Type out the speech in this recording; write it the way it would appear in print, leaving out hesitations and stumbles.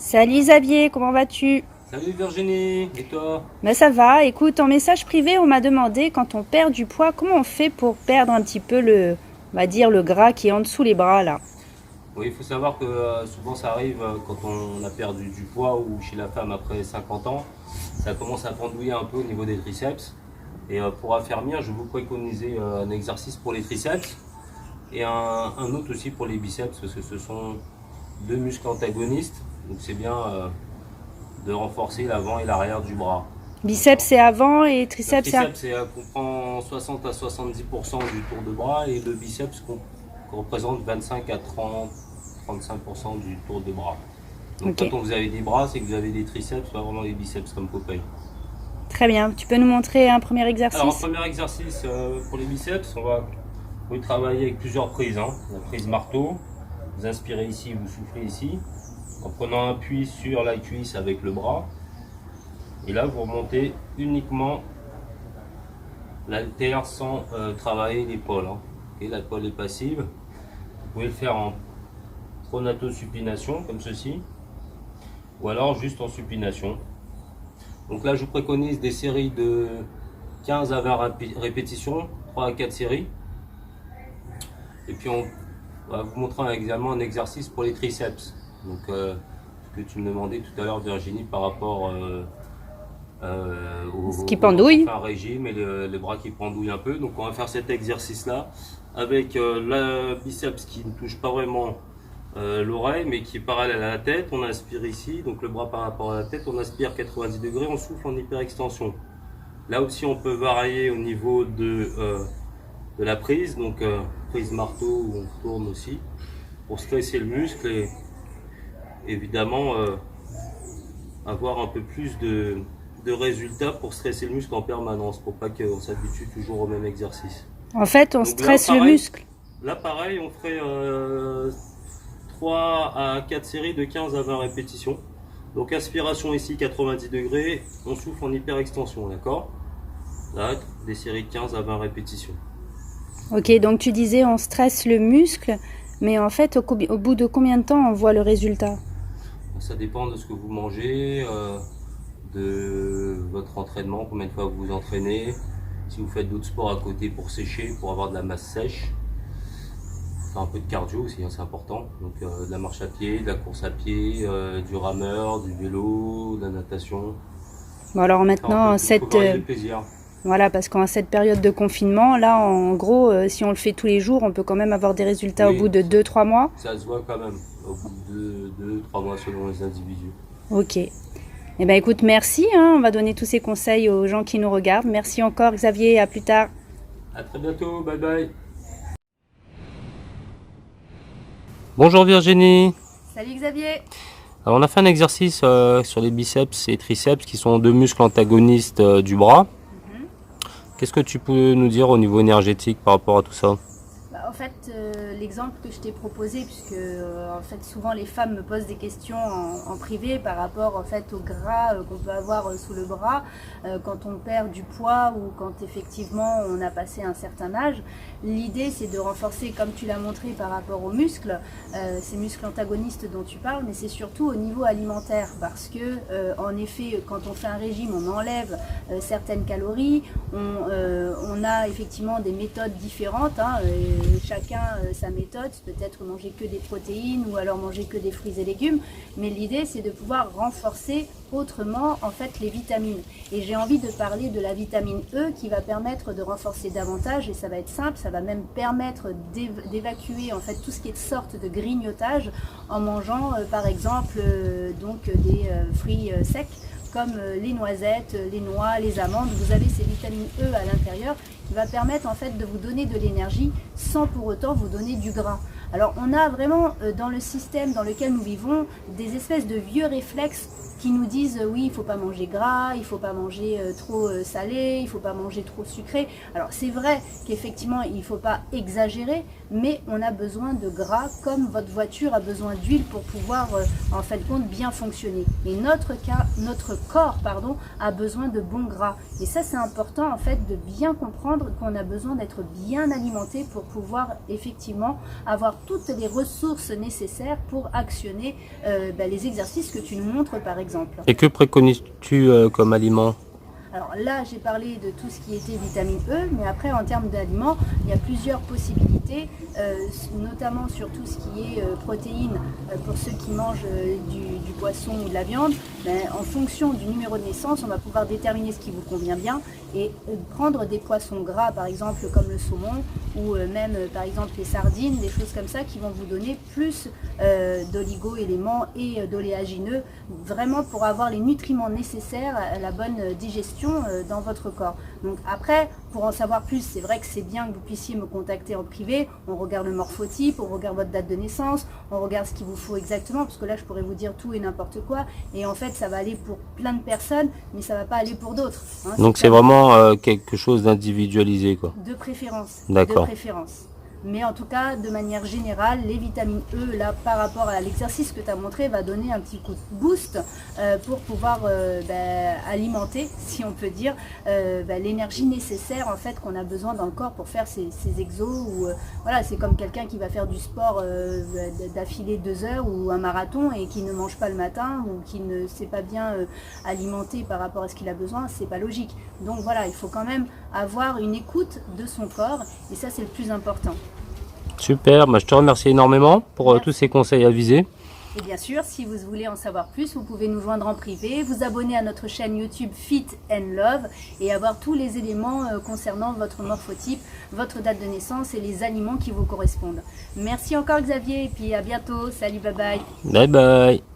Salut Xavier, comment vas-tu? Salut Virginie, et toi? Ben ça va, écoute, en message privé, on m'a demandé quand on perd du poids, comment on fait pour perdre un petit peu on va dire le gras qui est en dessous les bras là. Oui, il faut savoir que souvent ça arrive quand on a perdu du poids ou chez la femme après 50 ans, ça commence à pendouiller un peu au niveau des triceps. Et pour affermir, je vais vous préconiser un exercice pour les triceps et un autre aussi pour les biceps parce que ce sont deux muscles antagonistes. Donc c'est bien de renforcer l'avant et l'arrière du bras. Biceps D'accord. c'est avant et Le triceps c'est triceps, c'est comprend 60 à 70% du tour de bras et le biceps représente 25 à 30, 35% du tour de bras. Donc Ok, quand vous avez des bras, c'est que vous avez des triceps, pas vraiment des biceps comme Popeye. très bien. Tu peux nous montrer un premier Alors, un exercice? premier exercice pour les biceps, vous travailler avec plusieurs prises. La prise marteau, vous inspirez ici, vous soufflez ici, en prenant appui sur la cuisse avec le bras. Et là, vous remontez uniquement l'haltère sans travailler l'épaule. Et l'épaule est passive. Vous pouvez le faire en pronato-supination, comme ceci, ou alors juste en supination. Donc là, je vous préconise des séries de 15 à 20 répétitions, 3 à 4 séries. Et puis on va vous montrer également un exercice pour les triceps. Donc ce que tu me demandais tout à l'heure Virginie par rapport Ce qui quand on pendouille. fait un régime et les bras qui pendouillent un peu. Donc on va faire cet exercice là avec le biceps qui ne touche pas vraiment l'oreille mais qui est parallèle à la tête. On inspire ici, donc le bras par rapport à la tête, on inspire 90 degrés, on souffle en hyperextension. Là aussi on peut varier au niveau de la prise, donc prise marteau où on tourne aussi pour stresser le muscle et évidemment avoir un peu plus de résultats pour stresser le muscle en permanence, pour pas qu'on s'habitue toujours au même exercice. En fait, on Donc là stresse le pareil, muscle. on ferait 3 à 4 séries de 15 à 20 répétitions. Donc aspiration ici 90 degrés, on souffle en hyperextension, d'accord? Là, des séries de 15 à 20 répétitions. Ok, donc tu disais on stresse le muscle, mais en fait, au bout de combien de temps on voit le résultat? Ça dépend de ce que vous mangez, de votre entraînement, combien de fois vous vous entraînez, si vous faites d'autres sports à côté pour sécher, pour avoir de la masse sèche. Faire un peu de cardio aussi, c'est important. Donc de la marche à pied, de la course à pied, du rameur, du vélo, de la natation. Bon alors Faire un peu maintenant, de tout. Il faut varier le plaisir. voilà, parce qu'en cette période de confinement, là, en gros, si on le fait tous les jours, on peut quand même avoir des résultats au bout Oui, de 2, 3 mois. ça se voit quand même au bout de 2, 3 mois selon les individus. Ok. Eh ben écoute, merci, hein, on va donner tous ces conseils aux gens qui nous regardent. Merci encore Xavier, à plus tard. À très bientôt, bye bye. Bonjour Virginie. Salut Xavier. Alors on a fait un exercice sur les biceps et triceps qui sont deux muscles antagonistes du bras. Qu'est-ce que tu peux nous dire au niveau énergétique par rapport à tout ça? En fait, l'exemple que je t'ai proposé, puisque en fait souvent les femmes me posent des questions en privé par rapport en fait au gras qu'on peut avoir sous le bras quand on perd du poids ou quand effectivement on a passé un certain âge. L'idée c'est de renforcer, comme tu l'as montré par rapport aux muscles, ces muscles antagonistes dont tu parles, mais c'est surtout au niveau alimentaire parce que en effet quand on fait un régime on enlève certaines calories, on a effectivement des méthodes différentes, chacun sa méthode, peut-être manger que des protéines ou alors manger que des fruits et légumes, mais l'idée c'est de pouvoir renforcer autrement en fait les vitamines. Et j'ai envie de parler de la vitamine E qui va permettre de renforcer davantage, et ça va être simple, ça va même permettre d'évacuer en fait tout ce qui est de sorte de grignotage en mangeant par exemple donc des fruits secs comme les noisettes, les noix, les amandes. Vous avez ces vitamines E à l'intérieur qui va permettre en fait de vous donner de l'énergie sans pour autant vous donner du gras. Alors on a vraiment dans le système dans lequel nous vivons des espèces de vieux réflexes qui nous disent oui, il ne faut pas manger gras, il ne faut pas manger trop salé, il ne faut pas manger trop sucré. Alors c'est vrai qu'effectivement il ne faut pas exagérer, mais on a besoin de gras comme votre voiture a besoin d'huile pour pouvoir en fin de compte bien fonctionner. Et notre corps a besoin de bons gras. Et ça c'est important en fait de bien comprendre qu'on a besoin d'être bien alimenté pour pouvoir effectivement avoir toutes les ressources nécessaires pour actionner les exercices que tu nous montres par exemple. Et que préconises-tu comme aliment? Alors là, j'ai parlé de tout ce qui était vitamine E, mais après, en termes d'aliments, il y a plusieurs possibilités, notamment sur tout ce qui est protéines pour ceux qui mangent du poisson ou de la viande. En fonction du numéro de naissance, on va pouvoir déterminer ce qui vous convient bien et prendre des poissons gras, par exemple comme le saumon ou même par exemple les sardines, des choses comme ça qui vont vous donner plus d'oligo-éléments et d'oléagineux, vraiment pour avoir les nutriments nécessaires à la bonne digestion dans votre corps. Donc après, pour en savoir plus, c'est vrai que c'est bien que vous puissiez me contacter en privé. On regarde le morphotype, on regarde votre date de naissance, on regarde ce qu'il vous faut exactement, parce que là je pourrais vous dire tout et n'importe quoi, et en fait ça va aller pour plein de personnes, mais ça va pas aller pour d'autres. Donc c'est vraiment quelque chose d'individualisé, quoi. De préférence. D'accord. De préférence. Mais en tout cas, de manière générale, les vitamines E, là, par rapport à l'exercice que tu as montré, va donner un petit coup de boost pour pouvoir alimenter, si on peut dire, l'énergie nécessaire en fait qu'on a besoin dans le corps pour faire ces exos. Ou voilà, c'est comme quelqu'un qui va faire du sport d'affilée 2 heures ou un marathon et qui ne mange pas le matin ou qui ne s'est pas bien alimenté par rapport à ce qu'il a besoin, c'est pas logique. Donc voilà, il faut quand même avoir une écoute de son corps et ça c'est le plus important. Super, je te remercie énormément pour tous ces conseils avisés. Et bien sûr, si vous voulez en savoir plus, vous pouvez nous joindre en privé, vous abonner à notre chaîne YouTube Fit and Love et avoir tous les éléments concernant votre morphotype, votre date de naissance et les aliments qui vous correspondent. Merci encore Xavier et puis à bientôt. Salut, bye bye. Bye bye.